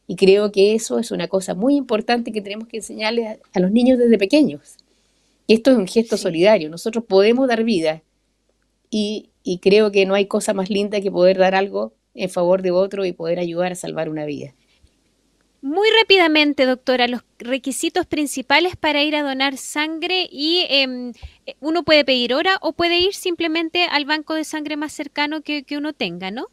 Y creo que eso es una cosa muy importante que tenemos que enseñarles a los niños desde pequeños. Y esto es un gesto solidario. Nosotros podemos dar vida y creo que no hay cosa más linda que poder dar algo en favor de otro y poder ayudar a salvar una vida. Muy rápidamente, doctora, los requisitos principales para ir a donar sangre y uno puede pedir hora o puede ir simplemente al banco de sangre más cercano que uno tenga, ¿no?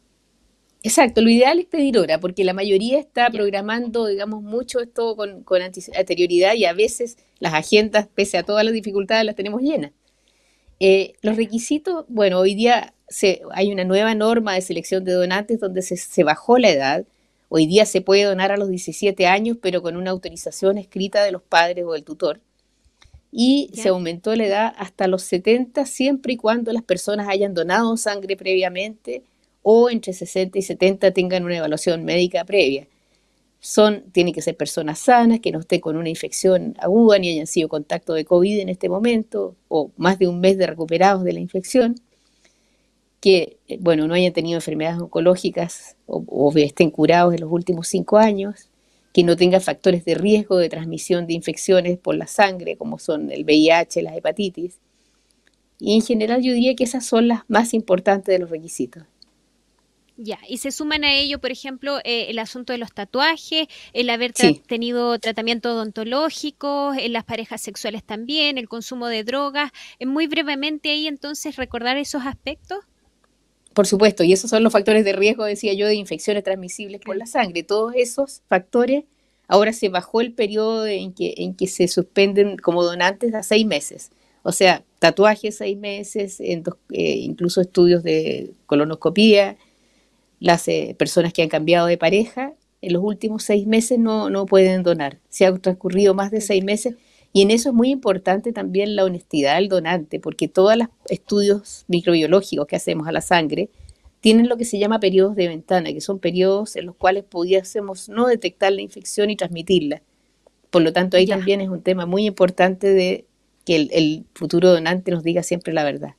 Exacto, lo ideal es pedir hora, porque la mayoría está programando, digamos, mucho esto con anterioridad y a veces las agendas, pese a todas las dificultades, las tenemos llenas. Los requisitos, bueno, hoy día hay una nueva norma de selección de donantes donde se bajó la edad. Hoy día se puede donar a los 17 años, pero con una autorización escrita de los padres o del tutor. Y se aumentó la edad hasta los 70, siempre y cuando las personas hayan donado sangre previamente o entre 60 y 70 tengan una evaluación médica previa. Tienen que ser personas sanas, que no estén con una infección aguda ni hayan sido contacto de COVID en este momento, o más de un mes de recuperados de la infección, que no hayan tenido enfermedades oncológicas o estén curados en los últimos 5 años, que no tengan factores de riesgo de transmisión de infecciones por la sangre, como son el VIH, las hepatitis. Y en general yo diría que esas son las más importantes de los requisitos. Ya, y se suman a ello, por ejemplo, el asunto de los tatuajes, el haber tenido tratamiento odontológico, las parejas sexuales también, el consumo de drogas. Muy brevemente ahí, entonces, recordar esos aspectos. Por supuesto, y esos son los factores de riesgo, decía yo, de infecciones transmisibles por la sangre. Todos esos factores, ahora se bajó el periodo en que se suspenden como donantes a 6 meses. O sea, tatuajes 6 meses, incluso estudios de colonoscopía. Las personas que han cambiado de pareja en los últimos 6 meses no pueden donar. Se ha transcurrido más de 6 meses y en eso es muy importante también la honestidad del donante, porque todos los estudios microbiológicos que hacemos a la sangre tienen lo que se llama periodos de ventana, que son periodos en los cuales pudiésemos no detectar la infección y transmitirla. Por lo tanto, ahí también es un tema muy importante de que el futuro donante nos diga siempre la verdad.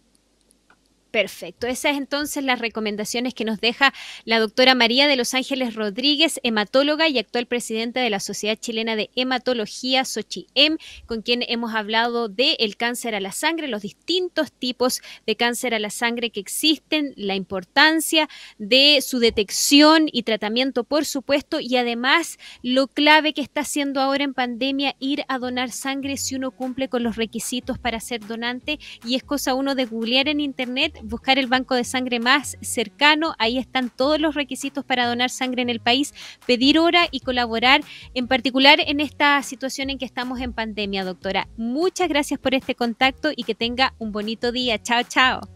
Perfecto. Esas es entonces las recomendaciones que nos deja la doctora María de los Ángeles Rodríguez, hematóloga y actual presidenta de la Sociedad Chilena de Hematología, SOCHIEM, con quien hemos hablado del cáncer a la sangre, los distintos tipos de cáncer a la sangre que existen, la importancia de su detección y tratamiento, por supuesto, y además lo clave que está haciendo ahora en pandemia ir a donar sangre si uno cumple con los requisitos para ser donante, y es cosa uno de googlear en internet, buscar el banco de sangre más cercano, ahí están todos los requisitos para donar sangre en el país, pedir hora y colaborar, en particular en esta situación en que estamos en pandemia, doctora. Muchas gracias por este contacto y que tenga un bonito día. Chao, chao.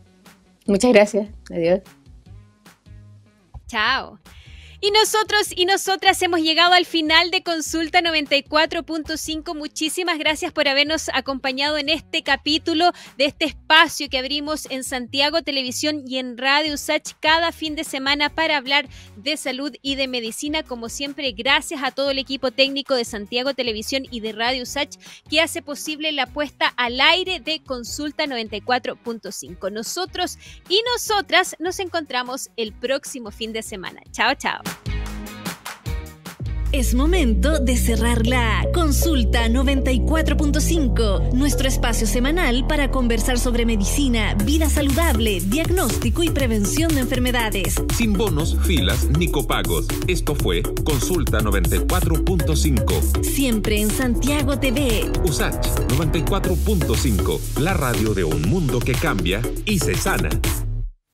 Muchas gracias. Adiós. Chao. Y nosotros y nosotras hemos llegado al final de Consulta 94.5. Muchísimas gracias por habernos acompañado en este capítulo de este espacio que abrimos en Santiago Televisión y en Radio USACH cada fin de semana para hablar de salud y de medicina. Como siempre, gracias a todo el equipo técnico de Santiago Televisión y de Radio USACH que hace posible la puesta al aire de Consulta 94.5. Nosotros y nosotras nos encontramos el próximo fin de semana. Chao, chao. Es momento de cerrar la Consulta 94.5, nuestro espacio semanal para conversar sobre medicina, vida saludable, diagnóstico y prevención de enfermedades. Sin bonos, filas ni copagos. Esto fue Consulta 94.5. Siempre en Santiago TV. USACH 94.5, la radio de un mundo que cambia y se sana.